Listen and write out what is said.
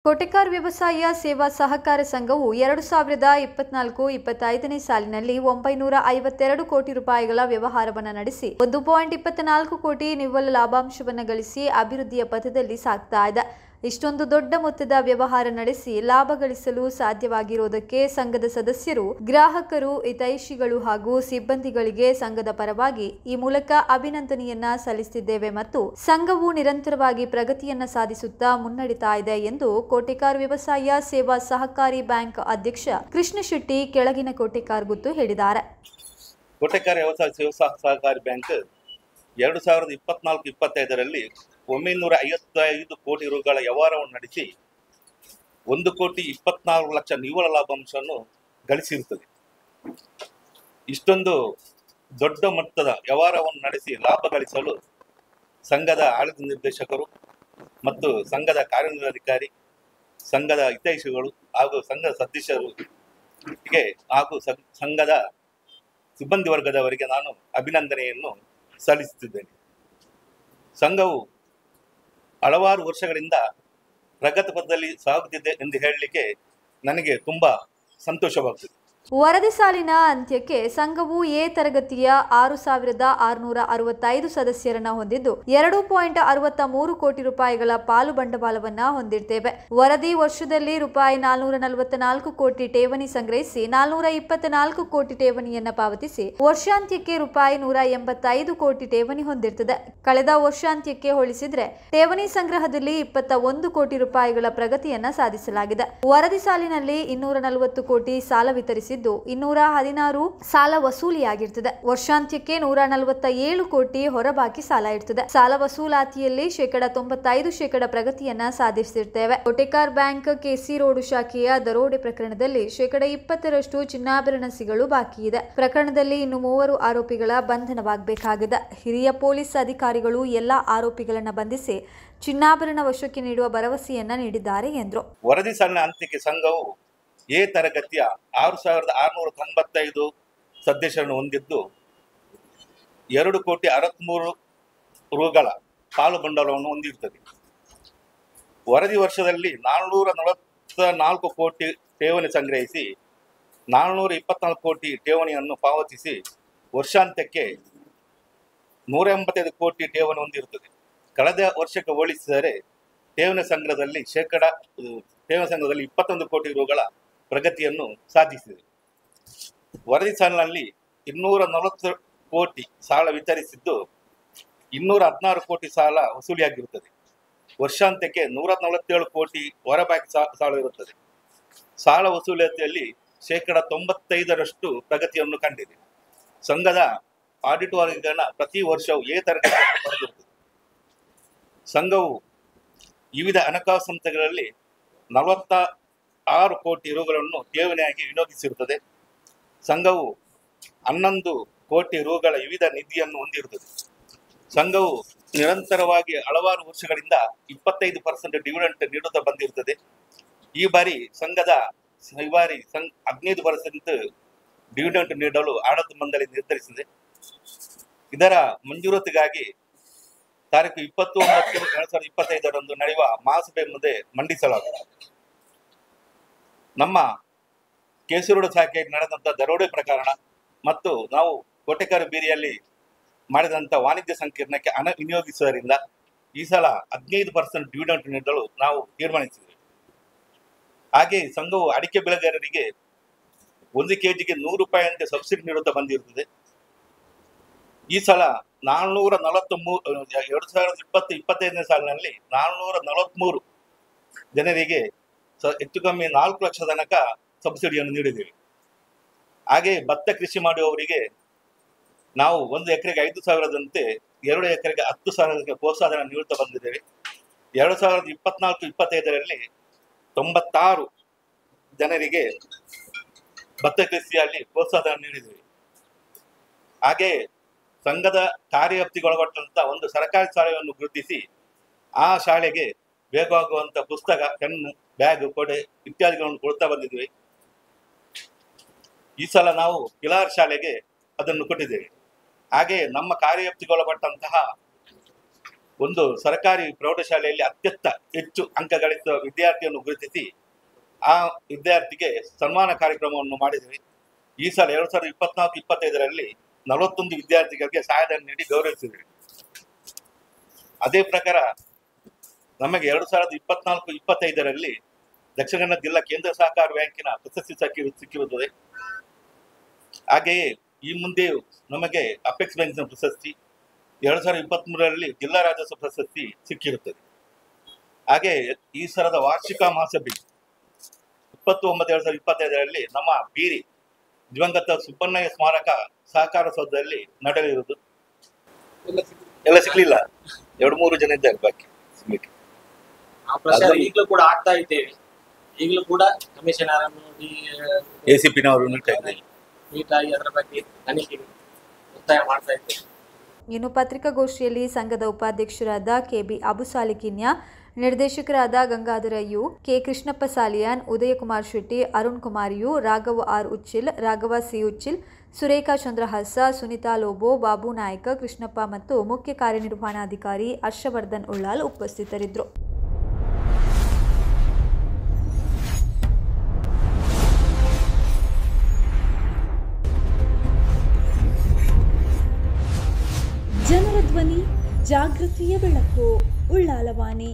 ಕೋಟೆಕಾರ್ ವ್ಯವಸಾಯ ಸೇವಾ ಸಹಕಾರ ಸಂಘವು 2024-25ನೇ ಸಾಲಿನಲ್ಲಿ 952 ಕೋಟಿ ರೂಪಾಯಿಗಳ ವ್ಯವಹಾರವನ್ನು ನಡೆಸಿ 1.24 ಕೋಟಿ ನಿವ್ವಳ ಲಾಭಾಂಶವನ್ನು ಗಳಿಸಿ ಅಭಿವೃದ್ಧಿಯ ಪಥದಲ್ಲಿ ಸಾಗ್ತಾ ಇದೆ. ಇಷ್ಟೊಂದು ದೊಡ್ಡ ಮೊತ್ತದ ವ್ಯವಹಾರ ನಡೆಸಿ ಲಾಭ ಗಳಿಸಲು ಸಾಧ್ಯವಾಗಿರುವುದಕ್ಕೆ ಸಂಘದ ಸದಸ್ಯರು, ಗ್ರಾಹಕರು, ಹಿತೈಷಿಗಳು ಹಾಗೂ ಸಿಬ್ಬಂದಿಗಳಿಗೆ ಸಂಘದ ಪರವಾಗಿ ಈ ಮೂಲಕ ಅಭಿನಂದನೆಯನ್ನ ಸಲ್ಲಿಸುತ್ತಿದ್ದೇವೆ ಮತ್ತು ಸಂಘವು ನಿರಂತರವಾಗಿ ಪ್ರಗತಿಯನ್ನ ಸಾಧಿಸುತ್ತಾ ಮುನ್ನಡೆತಾ ಇದೆ ಎಂದು ಕೋಟೆಕಾರ್ ವ್ಯವಸಾಯ ಸೇವಾ ಸಹಕಾರಿ ಬ್ಯಾಂಕ್ ಅಧ್ಯಕ್ಷ ಕೃಷ್ಣ ಶೆಟ್ಟಿ ಕೆಳಗಿನ ಕೋಟೆಕಾರ್ ಗುತ್ತು ಹೇಳಿದ್ದಾರೆ. ಕೋಟೆಕಾರ್ ವ್ಯವಸಾಯ ಸೇವಾ ಸಹಕಾರಿ ಬ್ಯಾಂಕ್ 2024-25ರಲ್ಲಿ 955 ಕೋಟಿ ರೂಗಳ ವ್ಯವಹಾರವನ್ನು ನಡೆಸಿ 1,24 ಲಕ್ಷ ನಿವ್ವಳ ಲಾಭಾಂಶವನ್ನು ಗಳಿಸಿರುತ್ತದೆ. ಇಷ್ಟೊಂದು ದೊಡ್ಡ ಮೊತ್ತದ ವ್ಯವಹಾರವನ್ನು ನಡೆಸಿ ಲಾಭ ಗಳಿಸಲು ಸಂಘದ ಆಡಳಿತ ನಿರ್ದೇಶಕರು ಮತ್ತು ಸಂಘದ ಕಾರ್ಯನಿರ್ವಹಣಾಧಿಕಾರಿ, ಸಂಘದ ಹಿತೈಷಿಗಳು ಹಾಗೂ ಸಂಘದ ಸದಸ್ಯರಿಗೆ ಹಾಗೂ ಸಂಘದ ಸಿಬ್ಬಂದಿ ವರ್ಗದವರಿಗೆ ನಾನು ಅಭಿನಂದನೆಯನ್ನು ಸಲ್ಲಿಸುತ್ತಿದ್ದೇನೆ. ಸಂಘವು ಹಲವಾರು ವರ್ಷಗಳಿಂದ ಪ್ರಗತಿ ಪಥದಲ್ಲಿ ಸಾಗುತ್ತಿದೆ ಎಂದು ಹೇಳಲಿಕ್ಕೆ ನನಗೆ ತುಂಬಾ ಸಂತೋಷವಾಗುತ್ತದೆ. ವರದಿ ಸಾಲಿನ ಅಂತ್ಯಕ್ಕೆ ಸಂಘವು ಎ ತರಗತಿಯ 6,665 ಸದಸ್ಯರನ್ನ ಹೊಂದಿದ್ದು 2.63 ಕೋಟಿ ರೂಪಾಯಿಗಳ ಪಾಲು ಬಂಡವಾಳವನ್ನ ಹೊಂದಿರ್ತೇವೆ. ವರದಿ ವರ್ಷದಲ್ಲಿ ರೂಪಾಯಿ 444 ಕೋಟಿ ಠೇವಣಿ ಸಂಗ್ರಹಿಸಿ 424 ಕೋಟಿ ಠೇವಣಿಯನ್ನ ಪಾವತಿಸಿ ವರ್ಷಾಂತ್ಯಕ್ಕೆ ರೂಪಾಯಿ 185 ಕೋಟಿ ಠೇವಣಿ ಹೊಂದಿರ್ತದೆ. ಕಳೆದ ವರ್ಷಾಂತ್ಯಕ್ಕೆ ಹೋಲಿಸಿದ್ರೆ ಠೇವಣಿ ಸಂಗ್ರಹದಲ್ಲಿ 21 ಕೋಟಿ ರೂಪಾಯಿಗಳ ಪ್ರಗತಿಯನ್ನ ಸಾಧಿಸಲಾಗಿದೆ. ವರದಿ ಸಾಲಿನಲ್ಲಿ 240 ಕೋಟಿ ಸಾಲ ವಿತರಿಸಿ 216 ಸಾಲ ವಸೂಲಿಯಾಗಿರ್ತದೆ. ವರ್ಷಾಂತ್ಯಕ್ಕೆ 147 ಕೋಟಿ ಹೊರಬಾಕಿ ಸಾಲ ಇರ್ತದೆ. ಸಾಲ ವಸೂಲಾತಿಯಲ್ಲಿ 95% ಪ್ರಗತಿಯನ್ನ ಸಾಧಿಸಿರ್ತೇವೆ. ಕೋಟೆಕಾರ್ ಬ್ಯಾಂಕ್ ಕೆಸಿ ರೋಡ್ ಶಾಖೆಯ ದರೋಡೆ ಪ್ರಕರಣದಲ್ಲಿ 20% ಚಿನ್ನಾಭರಣ ಸಿಗಲು ಬಾಕಿ ಇದೆ. ಪ್ರಕರಣದಲ್ಲಿ ಇನ್ನು 3 ಆರೋಪಿಗಳ ಬಂಧನವಾಗಬೇಕಾಗಿದೆ. ಹಿರಿಯ ಪೊಲೀಸ್ ಅಧಿಕಾರಿಗಳು ಎಲ್ಲ ಆರೋಪಿಗಳನ್ನು ಬಂಧಿಸಿ ಚಿನ್ನಾಭರಣ ವಶಕ್ಕೆ ನೀಡುವ ಭರವಸೆಯನ್ನ ನೀಡಿದ್ದಾರೆ ಎಂದರು. ವರದಿ ಸಾಲಿನ ಅಂತ್ಯಕ್ಕೆ ಸಂಘವು ಎ ತರಗತಿಯ 6,695 ಸದಸ್ಯರನ್ನು ಹೊಂದಿದ್ದು 2,63 ರೂಗಳ ಪಾಲು ಬಂಡವಾಳವನ್ನು ಹೊಂದಿರುತ್ತದೆ. ವರದಿ ವರ್ಷದಲ್ಲಿ 444 ಕೋಟಿ ಠೇವಣಿ ಸಂಗ್ರಹಿಸಿ 424 ಕೋಟಿ ಠೇವಣಿಯನ್ನು ಪಾವತಿಸಿ ವರ್ಷಾಂತ್ಯಕ್ಕೆ 185 ಕೋಟಿ ಠೇವಣಿ ಹೊಂದಿರುತ್ತದೆ. ಕಳೆದ ವರ್ಷಕ್ಕೆ ಹೋಲಿಸಿದರೆ ಠೇವಣಿ ಸಂಗ್ರಹದಲ್ಲಿ 21 ಕೋಟಿ ರೂಗಳ ಪ್ರಗತಿಯನ್ನು ಸಾಧಿಸಿದೆ. ವರದಿ ಸಾಲಿನಲ್ಲಿ 240 ಕೋಟಿ ಸಾಲ ವಿತರಿಸಿದ್ದು 216 ಕೋಟಿ ಸಾಲ ವಸೂಲಿಯಾಗಿರುತ್ತದೆ. ವರ್ಷಾಂತ್ಯಕ್ಕೆ 147 ಕೋಟಿ ಹೊರಬಾಕಿ ಸಾಲ ಇರುತ್ತದೆ. ಸಾಲ ವಸೂಲಿಯಲ್ಲಿ 95% ಪ್ರಗತಿಯನ್ನು ಕಂಡಿದೆ. ಸಂಘದ ಆಡಿಟ್ ವರ್ಗೀಕರಣ ಪ್ರತಿ ವರ್ಷವೂ ಎ ತರಗತಿಯನ್ನು ಪಡೆದಿರುತ್ತದೆ. ಸಂಘವು ವಿವಿಧ ಹಣಕಾಸು ಸಂಸ್ಥೆಗಳಲ್ಲಿ 46 ಕೋಟಿ ರೂಗಳನ್ನು ಠೇವಣಿಯಾಗಿ ವಿನಿಯೋಗಿಸಿರುತ್ತದೆ. ಸಂಘವು 11 ಕೋಟಿ ರೂಗಳ ವಿವಿಧ ನಿಧಿಯನ್ನು ಹೊಂದಿರುತ್ತದೆ. ಸಂಘವು ನಿರಂತರವಾಗಿ ಹಲವಾರು ವರ್ಷಗಳಿಂದ 25% ಡಿವಿಡೆಂಟ್ ನೀಡುತ್ತಾ ಬಂದಿರುತ್ತದೆ. ಈ ಬಾರಿ 15% ಡಿವಿಡೆಂಟ್ ನೀಡಲು ಆಡಳಿತ ಮಂಡಳಿ ನಿರ್ಧರಿಸಿದೆ. ಇದರ ಮಂಜೂರಾತಿಗಾಗಿ ತಾರೀಕು 29/2025 ನಡೆಯುವ ಮಹಾಸಭೆ ಮುಂದೆ ಮಂಡಿಸಲಾಗಿದೆ. ನಮ್ಮ ಕೆಸಿ ರೋಡ್ ಶಾಖೆಯಲ್ಲಿ ನಡೆದಂಥ ದರೋಡೆ ಪ್ರಕರಣ ಮತ್ತು ನಾವು ಕೋಟೆಕಾರ್ ಬೀದಿಯಲ್ಲಿ ಮಾಡಿದಂಥ ವಾಣಿಜ್ಯ ಸಂಕೀರ್ಣಕ್ಕೆ ಹಣ ವಿನಿಯೋಗಿಸುವುದರಿಂದ ಈ ಸಲ 15% ಡಿವಿಡೆಂಟ್ ನೀಡಲು ನಾವು ತೀರ್ಮಾನಿಸಿದ್ದೇವೆ. ಹಾಗೆ ಸಂಘವು ಅಡಿಕೆ ಬೆಳೆಗಾರರಿಗೆ 1 kgಗೆ 100 ರೂಪಾಯಿಯಂತೆ ಸಬ್ಸಿಡಿ ನೀಡುತ್ತಾ ಬಂದಿರುತ್ತದೆ. ಈ ಸಲ 2020-25ನೇ ಸಾಲಿನಲ್ಲಿ 443 ಜನರಿಗೆ ಹೆಚ್ಚು ಕಮ್ಮಿ 4 ಲಕ್ಷ ತನಕ ಸಬ್ಸಿಡಿಯನ್ನು ನೀಡಿದ್ದೇವೆ. ಹಾಗೆ ಭತ್ತ ಕೃಷಿ ಮಾಡುವವರಿಗೆ ನಾವು 1 ಎಕರೆಗೆ 5,000ದಂತೆ 2 ಎಕರೆಗೆ 10,000 ಪ್ರೋತ್ಸಾಹನ ನೀಡುತ್ತಾ ಬಂದಿದ್ದೇವೆ. 2024-25ರಲ್ಲಿ 96 ಜನರಿಗೆ ಭತ್ತ ಕೃಷಿಯಲ್ಲಿ ಪ್ರೋತ್ಸಾಹನ ನೀಡಿದ್ದೇವೆ. ಹಾಗೆ ಸಂಘದ ಕಾರ್ಯವ್ಯಾಪ್ತಿಗೊಳಪಟ್ಟಂತ ಒಂದು ಸರ್ಕಾರಿ ಶಾಲೆಯನ್ನು ಗುರುತಿಸಿ ಆ ಶಾಲೆಗೆ ಬೇಕಾಗುವಂತ ಪುಸ್ತಕ, ಪೆನ್ನು, ಬ್ಯಾಗ್, ಕೊಡೆ ಇತ್ಯಾದಿಗಳನ್ನು ಕೊಡ್ತಾ ಬಂದಿದ್ದೇವೆ. ಈ ಸಲ ನಾವು ಕಿಲಾರ್ ಶಾಲೆಗೆ ಅದನ್ನು ಕೊಟ್ಟಿದ್ದೇವೆ. ಹಾಗೆ ನಮ್ಮ ಕಾರ್ಯವ್ಯಾಪ್ತಿಗೊಳಪಟ್ಟಂತಹ ಒಂದು ಸರ್ಕಾರಿ ಪ್ರೌಢಶಾಲೆಯಲ್ಲಿ ಅತ್ಯಂತ ಹೆಚ್ಚು ಅಂಕ ಗಳಿಸುವ ವಿದ್ಯಾರ್ಥಿಯನ್ನು ಗುರುತಿಸಿ ಆ ವಿದ್ಯಾರ್ಥಿಗೆ ಸನ್ಮಾನ ಕಾರ್ಯಕ್ರಮವನ್ನು ಮಾಡಿದ್ವಿ. ಈ ಸಲ 2024-25ರಲ್ಲಿ 41 ವಿದ್ಯಾರ್ಥಿಗಳಿಗೆ ಸಹಾಯಧನ ನೀಡಿ ಗೌರವಿಸಿದ್ವಿ. ಅದೇ ಪ್ರಕಾರ ನಮಗೆ 2024-25ರಲ್ಲಿ ದಕ್ಷಿಣ ಕನ್ನಡ ಜಿಲ್ಲಾ ಕೇಂದ್ರ ಸಹಕಾರ ಬ್ಯಾಂಕಿನ ಪ್ರಶಸ್ತಿ ಸಿಕ್ಕಿರುತ್ತದೆ. ಹಾಗೆಯೇ ಈ ಮುಂದೆಯೂ ನಮಗೆ ಅಪೆಕ್ಸ್ ಬ್ಯಾಂಕಿನ ಪ್ರಶಸ್ತಿ, 2023ರಲ್ಲಿ ಜಿಲ್ಲಾ ರಾಜ್ಯೋತ್ಸವ ಪ್ರಶಸ್ತಿ ಸಿಕ್ಕಿರುತ್ತದೆ. ಹಾಗೆ ಈ ಸಲದ ವಾರ್ಷಿಕ ಮಹಾಸಭೆ 29/2025ರಲ್ಲಿ ನಮ್ಮ ಬೀರಿ ದಿವಂಗತ ಸುಬ್ಬಣ್ಣಯ್ಯ ಸ್ಮಾರಕ ಸಹಕಾರ ಸೌಧದಲ್ಲಿ ನಡೆಯಲಿರುವುದು. ಎಲ್ಲ ಸಿಗ್ಲಿಲ್ಲ, 2-3 ಜನ ಇದ್ದಾರೆ ಬಾಕಿ ಸಿಗ್ಲಿಕ್ಕೆ. ಈಗಲೂ ಕೂಡ ಆಗ್ತಾ ಇದ್ದೇವೆ. ಈಗಲೂ ಕೂಡ ಕಮಿಷನರ್ ACPನವರು ಮೀಟ್ ಆಗಿ ಅದರ ಬಗ್ಗೆ ತನಿಖೆಗೆ ಒತ್ತಾಯ ಮಾಡ್ತಾ ಇದ್ದೇವೆ. ಇನ್ನು ಪತ್ರಿಕಾಗೋಷ್ಠಿಯಲ್ಲಿ ಸಂಘದ ಉಪಾಧ್ಯಕ್ಷರಾದ KB ಅಬುಸಾಲಿಕಿನ್ಯ, ನಿರ್ದೇಶಕರಾದ Gangadhara U, K Krishnappa Saliyan, Udayakumar Shetty, Arun Kumar U, Raghava R Uchil, Raghava C Uchil, Surekha Chandrahasa, Sunita Lobo, Babu Nayak, Krishnappa ಮತ್ತು ಮುಖ್ಯ ಕಾರ್ಯನಿರ್ವಹಣಾಧಿಕಾರಿ ಹರ್ಷವರ್ಧನ್ ಉಳ್ಳಾಲ್ ಉಪಸ್ಥಿತರಿದ್ದರು. ಜನರ ಧ್ವನಿ, ಜಾಗೃತಿಯ ಬೆಳಕು, ಉಳ್ಳಾಲವಾಣಿ.